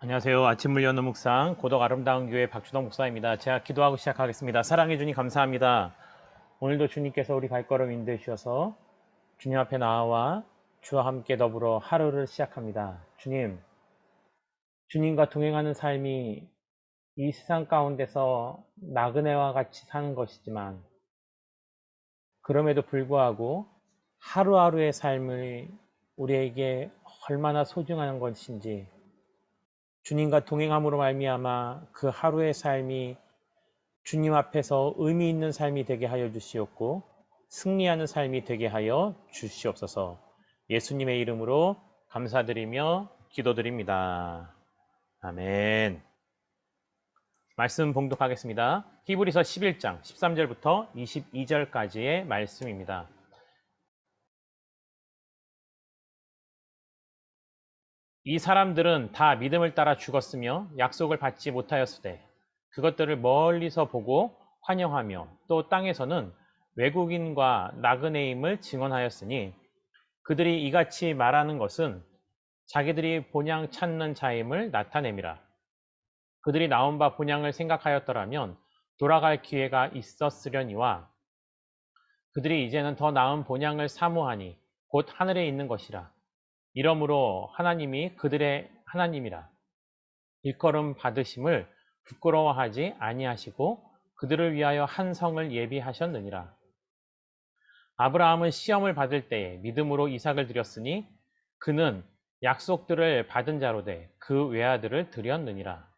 안녕하세요. 아침 물려는 묵상 고독 아름다운 교회 박주동 목사입니다. 제가 기도하고 시작하겠습니다. 사랑해 주님 감사합니다. 오늘도 주님께서 우리 발걸음 인도해 주셔서 주님 앞에 나와 주와 함께 더불어 하루를 시작합니다. 주님과 동행하는 삶이 이 세상 가운데서 나그네와 같이 사는 것이지만 그럼에도 불구하고 하루하루의 삶이 우리에게 얼마나 소중한 것인지 주님과 동행함으로 말미암아 그 하루의 삶이 주님 앞에서 의미 있는 삶이 되게 하여 주시옵고 승리하는 삶이 되게 하여 주시옵소서. 예수님의 이름으로 감사드리며 기도드립니다. 아멘. 말씀 봉독하겠습니다. 히브리서 11장 13절부터 22절까지의 말씀입니다. 이 사람들은 다 믿음을 따라 죽었으며 약속을 받지 못하였으되 그것들을 멀리서 보고 환영하며 또 땅에서는 외국인과 나그네임을 증언하였으니 그들이 이같이 말하는 것은 자기들이 본향 찾는 자임을 나타냄이라. 그들이 나온 바 본향을 생각하였더라면 돌아갈 기회가 있었으려니와 그들이 이제는 더 나은 본향을 사모하니 곧 하늘에 있는 것이라. 이러므로 하나님이 그들의 하나님이라. 일컬음 받으심을 부끄러워하지 아니하시고 그들을 위하여 한 성을 예비하셨느니라. 아브라함은 시험을 받을 때에 믿음으로 이삭을 드렸으니 그는 약속들을 받은 자로 돼 그 외아들을 드렸느니라.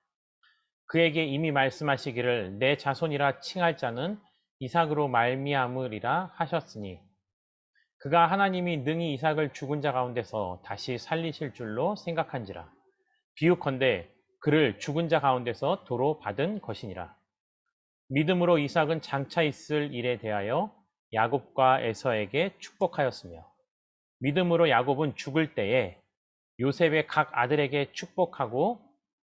그에게 이미 말씀하시기를 내 자손이라 칭할 자는 이삭으로 말미암으리라 하셨으니 그가 하나님이 능히 이삭을 죽은 자 가운데서 다시 살리실 줄로 생각한지라. 비유컨대 그를 죽은 자 가운데서 도로 받은 것이니라. 믿음으로 이삭은 장차 있을 일에 대하여 야곱과 에서에게 축복하였으며 믿음으로 야곱은 죽을 때에 요셉의 각 아들에게 축복하고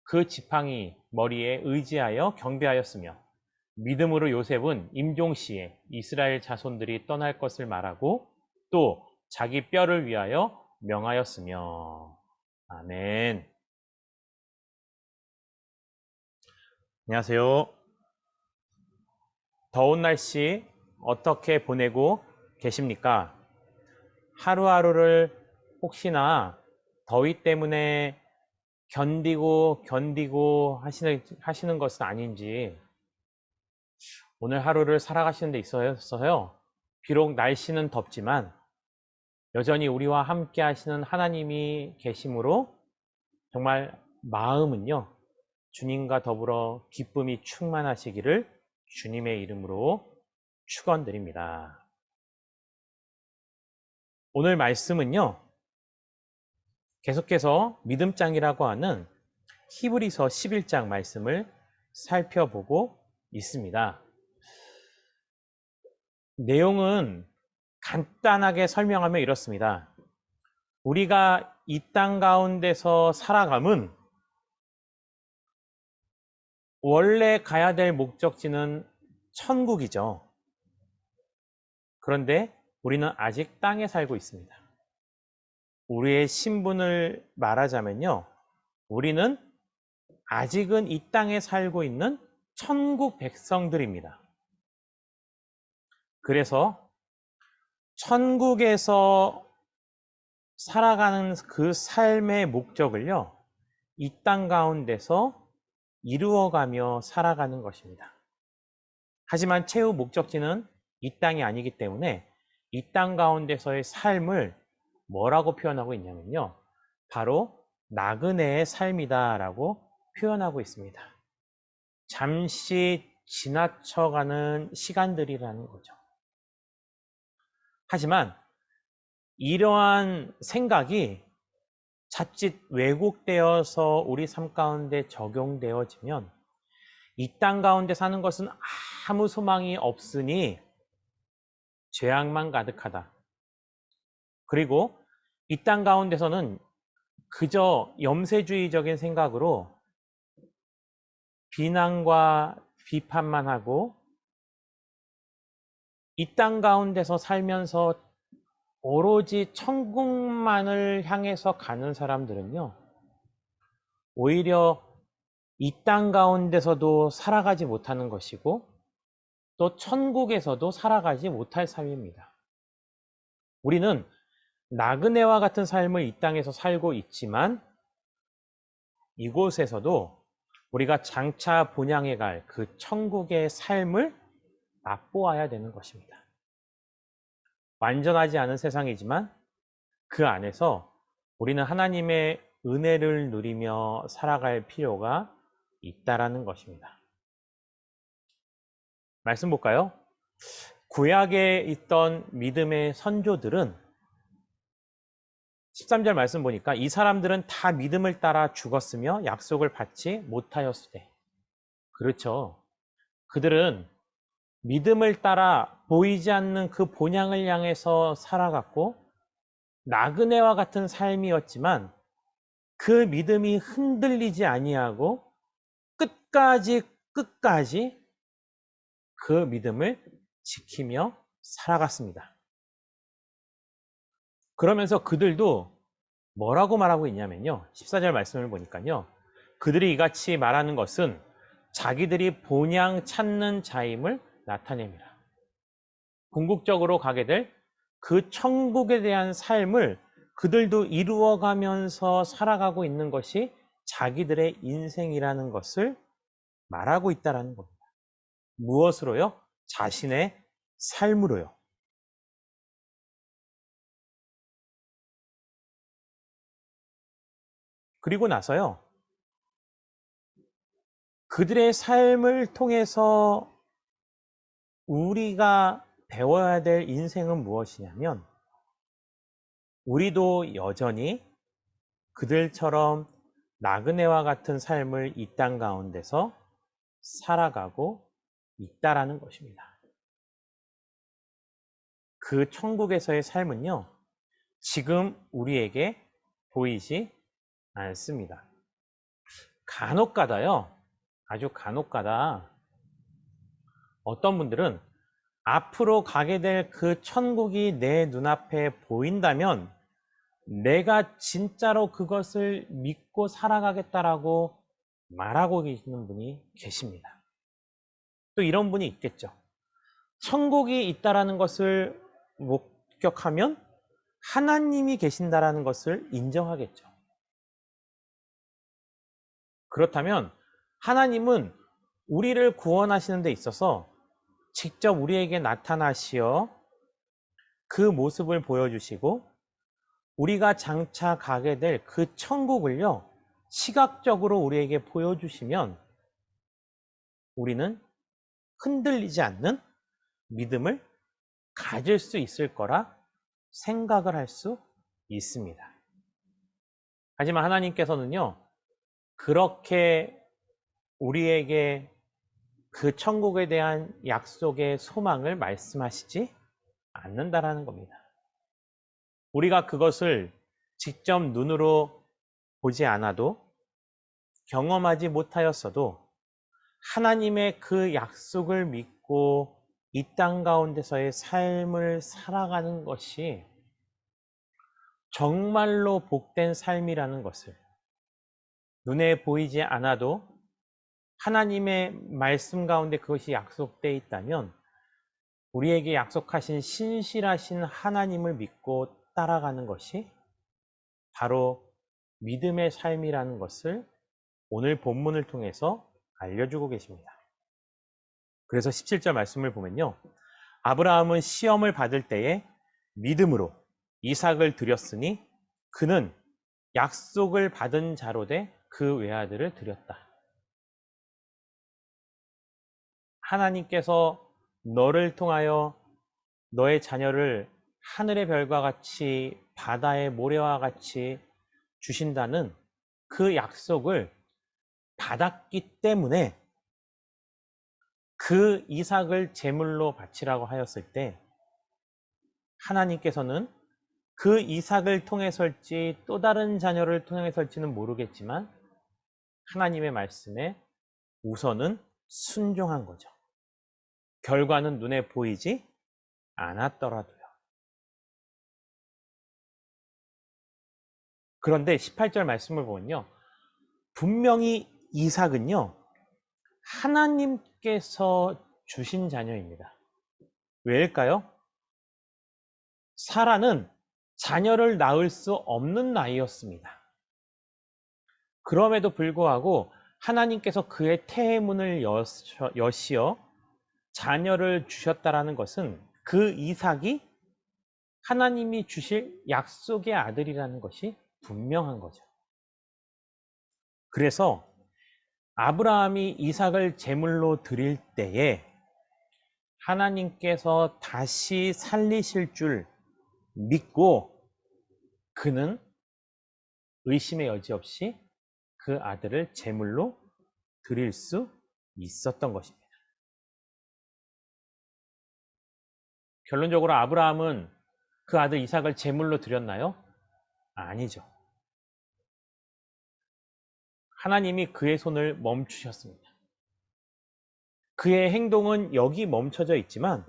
그 지팡이 머리에 의지하여 경배하였으며 믿음으로 요셉은 임종시에 이스라엘 자손들이 떠날 것을 말하고 또 자기 뼈를 위하여 명하였으며. 아멘. 안녕하세요. 더운 날씨 어떻게 보내고 계십니까? 하루하루를 혹시나 더위 때문에 견디고 하시는 것은 아닌지 오늘 하루를 살아가시는 데 있어서요. 비록 날씨는 덥지만 여전히 우리와 함께 하시는 하나님이 계심으로 정말 마음은요. 주님과 더불어 기쁨이 충만하시기를 주님의 이름으로 축원드립니다. 오늘 말씀은요. 계속해서 믿음장이라고 하는 히브리서 11장 말씀을 살펴보고 있습니다. 내용은 간단하게 설명하면 이렇습니다. 우리가 이 땅 가운데서 살아감은 원래 가야 될 목적지는 천국이죠. 그런데 우리는 아직 땅에 살고 있습니다. 우리의 신분을 말하자면요. 우리는 아직은 이 땅에 살고 있는 천국 백성들입니다. 그래서 천국에서 살아가는 그 삶의 목적을요. 이 땅 가운데서 이루어가며 살아가는 것입니다. 하지만 최후 목적지는 이 땅이 아니기 때문에 이 땅 가운데서의 삶을 뭐라고 표현하고 있냐면요. 바로 나그네의 삶이다라고 표현하고 있습니다. 잠시 지나쳐가는 시간들이라는 거죠. 하지만 이러한 생각이 자칫 왜곡되어서 우리 삶 가운데 적용되어지면 이 땅 가운데 사는 것은 아무 소망이 없으니 죄악만 가득하다. 그리고 이 땅 가운데서는 그저 염세주의적인 생각으로 비난과 비판만 하고 이 땅 가운데서 살면서 오로지 천국만을 향해서 가는 사람들은요. 오히려 이 땅 가운데서도 살아가지 못하는 것이고 또 천국에서도 살아가지 못할 삶입니다. 우리는 나그네와 같은 삶을 이 땅에서 살고 있지만 이곳에서도 우리가 장차 본향에 갈 그 천국의 삶을 맛보아야 되는 것입니다. 완전하지 않은 세상이지만 그 안에서 우리는 하나님의 은혜를 누리며 살아갈 필요가 있다라는 것입니다. 말씀 볼까요? 구약에 있던 믿음의 선조들은 13절 말씀 보니까 이 사람들은 다 믿음을 따라 죽었으며 약속을 받지 못하였으되. 그렇죠. 그들은 믿음을 따라 보이지 않는 그 본향을 향해서 살아갔고 나그네와 같은 삶이었지만 그 믿음이 흔들리지 아니하고 끝까지 그 믿음을 지키며 살아갔습니다. 그러면서 그들도 뭐라고 말하고 있냐면요. 14절 말씀을 보니까요. 그들이 이같이 말하는 것은 자기들이 본향 찾는 자임을 나타냅니다. 궁극적으로 가게 될 그 천국에 대한 삶을 그들도 이루어가면서 살아가고 있는 것이 자기들의 인생이라는 것을 말하고 있다는 겁니다. 무엇으로요? 자신의 삶으로요. 그리고 나서요. 그들의 삶을 통해서 우리가 배워야 될 인생은 무엇이냐면 우리도 여전히 그들처럼 나그네와 같은 삶을 이 땅 가운데서 살아가고 있다라는 것입니다. 그 천국에서의 삶은요, 지금 우리에게 보이지 않습니다. 간혹가다요, 아주 간혹가다 어떤 분들은 앞으로 가게 될 그 천국이 내 눈앞에 보인다면 내가 진짜로 그것을 믿고 살아가겠다라고 말하고 계시는 분이 계십니다. 또 이런 분이 있겠죠. 천국이 있다라는 것을 목격하면 하나님이 계신다라는 것을 인정하겠죠. 그렇다면 하나님은 우리를 구원하시는 데 있어서 직접 우리에게 나타나시어 그 모습을 보여주시고 우리가 장차 가게 될 그 천국을요, 시각적으로 우리에게 보여주시면 우리는 흔들리지 않는 믿음을 가질 수 있을 거라 생각을 할 수 있습니다. 하지만 하나님께서는요, 그렇게 우리에게 그 천국에 대한 약속의 소망을 말씀하시지 않는다라는 겁니다. 우리가 그것을 직접 눈으로 보지 않아도 경험하지 못하였어도 하나님의 그 약속을 믿고 이 땅 가운데서의 삶을 살아가는 것이 정말로 복된 삶이라는 것을 눈에 보이지 않아도 하나님의 말씀 가운데 그것이 약속되어 있다면 우리에게 약속하신 신실하신 하나님을 믿고 따라가는 것이 바로 믿음의 삶이라는 것을 오늘 본문을 통해서 알려주고 계십니다. 그래서 17절 말씀을 보면요. 아브라함은 시험을 받을 때에 믿음으로 이삭을 드렸으니 그는 약속을 받은 자로 돼 그 외아들을 드렸다. 하나님께서 너를 통하여 너의 자녀를 하늘의 별과 같이 바다의 모래와 같이 주신다는 그 약속을 받았기 때문에 그 이삭을 제물로 바치라고 하였을 때 하나님께서는 그 이삭을 통해서일지 또 다른 자녀를 통해서일지는 모르겠지만 하나님의 말씀에 우선은 순종한 거죠. 결과는 눈에 보이지 않았더라도요. 그런데 18절 말씀을 보면요. 분명히 이삭은요, 하나님께서 주신 자녀입니다. 왜일까요? 사라는 자녀를 낳을 수 없는 나이였습니다. 그럼에도 불구하고 하나님께서 그의 태의 문을 여시어 자녀를 주셨다라는 것은 그 이삭이 하나님이 주실 약속의 아들이라는 것이 분명한 거죠. 그래서 아브라함이 이삭을 제물로 드릴 때에 하나님께서 다시 살리실 줄 믿고 그는 의심의 여지 없이 그 아들을 제물로 드릴 수 있었던 것입니다. 결론적으로 아브라함은 그 아들 이삭을 제물로 드렸나요? 아니죠. 하나님이 그의 손을 멈추셨습니다. 그의 행동은 여기 멈춰져 있지만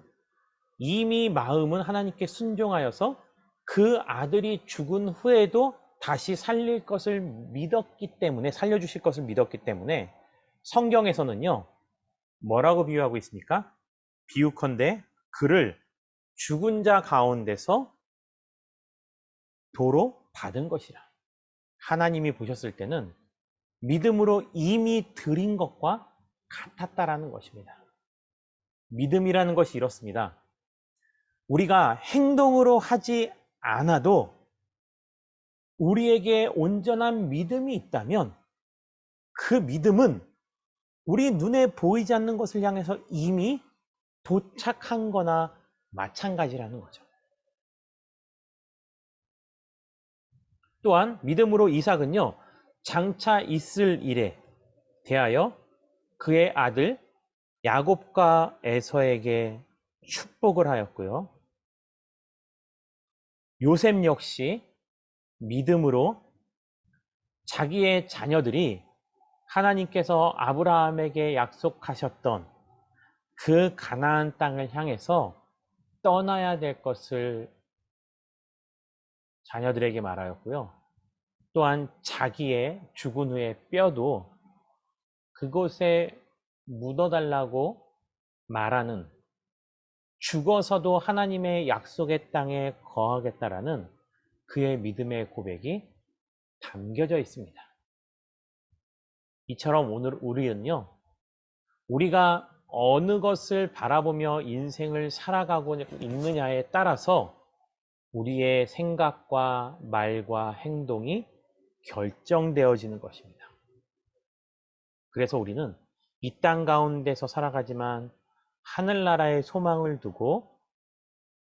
이미 마음은 하나님께 순종하여서 그 아들이 죽은 후에도 다시 살릴 것을 믿었기 때문에, 살려주실 것을 믿었기 때문에 성경에서는요, 뭐라고 비유하고 있습니까? 비유컨대 그를 죽은 자 가운데서 도로 받은 것이라. 하나님이 보셨을 때는 믿음으로 이미 드린 것과 같았다라는 것입니다. 믿음이라는 것이 이렇습니다. 우리가 행동으로 하지 않아도 우리에게 온전한 믿음이 있다면 그 믿음은 우리 눈에 보이지 않는 것을 향해서 이미 도착한 거나 마찬가지라는 거죠. 또한 믿음으로 이삭은요, 장차 있을 일에 대하여 그의 아들 야곱과 에서에게 축복을 하였고요. 요셉 역시 믿음으로 자기의 자녀들이 하나님께서 아브라함에게 약속하셨던 그 가나안 땅을 향해서 떠나야 될 것을 자녀들에게 말하였고요. 또한 자기의 죽은 후의 뼈도 그곳에 묻어달라고 말하는, 죽어서도 하나님의 약속의 땅에 거하겠다라는 그의 믿음의 고백이 담겨져 있습니다. 이처럼 오늘 우리는요, 우리가 어느 것을 바라보며 인생을 살아가고 있느냐에 따라서 우리의 생각과 말과 행동이 결정되어지는 것입니다. 그래서 우리는 이 땅 가운데서 살아가지만 하늘나라의 소망을 두고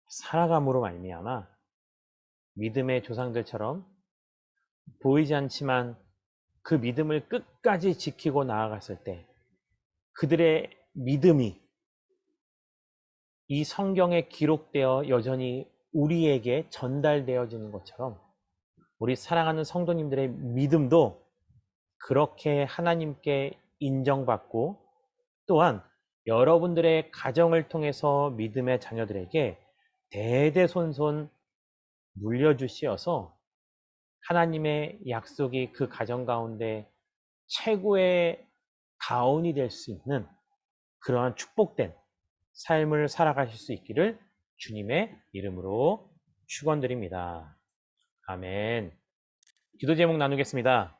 살아감으로 말미암아 믿음의 조상들처럼 보이지 않지만 그 믿음을 끝까지 지키고 나아갔을 때 그들의 믿음이 이 성경에 기록되어 여전히 우리에게 전달되어지는 것처럼 우리 사랑하는 성도님들의 믿음도 그렇게 하나님께 인정받고 또한 여러분들의 가정을 통해서 믿음의 자녀들에게 대대손손 물려주시어서 하나님의 약속이 그 가정 가운데 최고의 가온이 될 수 있는 그러한 축복된 삶을 살아가실 수 있기를 주님의 이름으로 축원드립니다. 아멘. 기도 제목 나누겠습니다.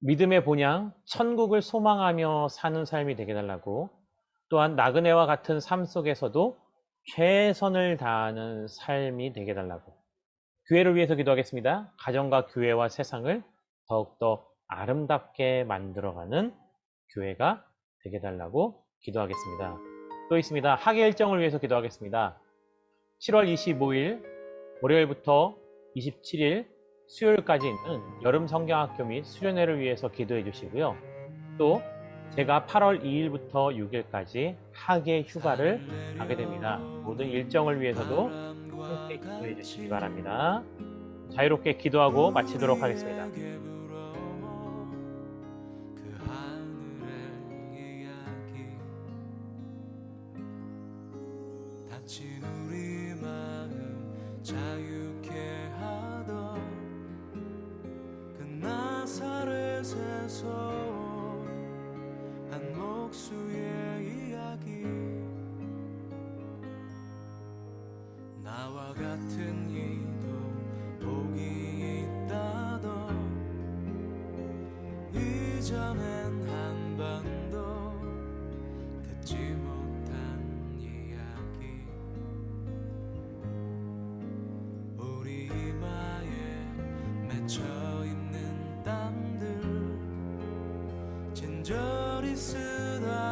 믿음의 본향, 천국을 소망하며 사는 삶이 되게 달라고, 또한 나그네와 같은 삶 속에서도 최선을 다하는 삶이 되게 달라고, 교회를 위해서 기도하겠습니다. 가정과 교회와 세상을 더욱더 아름답게 만들어가는 교회가 되게 달라고 기도하겠습니다. 또 있습니다. 학예 일정을 위해서 기도하겠습니다. 7월 25일 월요일부터 27일 수요일까지 있는 여름 성경학교 및 수련회를 위해서 기도해 주시고요. 또 제가 8월 2일부터 6일까지 학예 휴가를 가게 됩니다. 모든 일정을 위해서도 함께 기도해 주시기 바랍니다. 자유롭게 기도하고 마치도록 하겠습니다. 우리 마음 자유케 하던 그 속에서 한 목수의 이야기 나와 같은 이도 복이 있다더 이전엔 한 번도 듣지 못한 이야기 우리 이마에 맺혀있는 땀들 친절히 쓰다